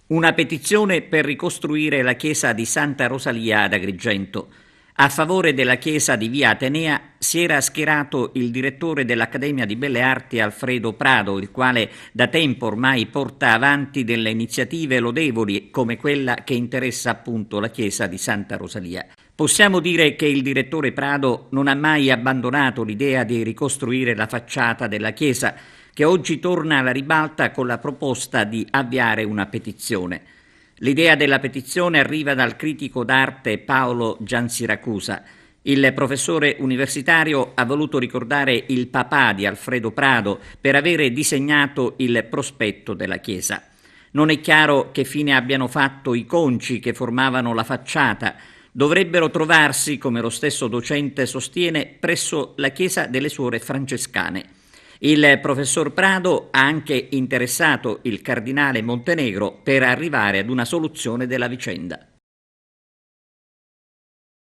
Una petizione per ricostruire la chiesa di Santa Rosalia ad Agrigento. A favore della chiesa di Via Atenea si era schierato il direttore dell'Accademia di Belle Arti Alfredo Prado, il quale da tempo ormai porta avanti delle iniziative lodevoli come quella che interessa appunto la chiesa di Santa Rosalia. Possiamo dire che il direttore Prado non ha mai abbandonato l'idea di ricostruire la facciata della chiesa, che oggi torna alla ribalta con la proposta di avviare una petizione. L'idea della petizione arriva dal critico d'arte Paolo Giansiracusa. Il professore universitario ha voluto ricordare il papà di Alfredo Prado per avere disegnato il prospetto della chiesa. Non è chiaro che fine abbiano fatto i conci che formavano la facciata. Dovrebbero trovarsi, come lo stesso docente sostiene, presso la chiesa delle Suore Francescane. Il professor Prado ha anche interessato il cardinale Montenegro per arrivare ad una soluzione della vicenda.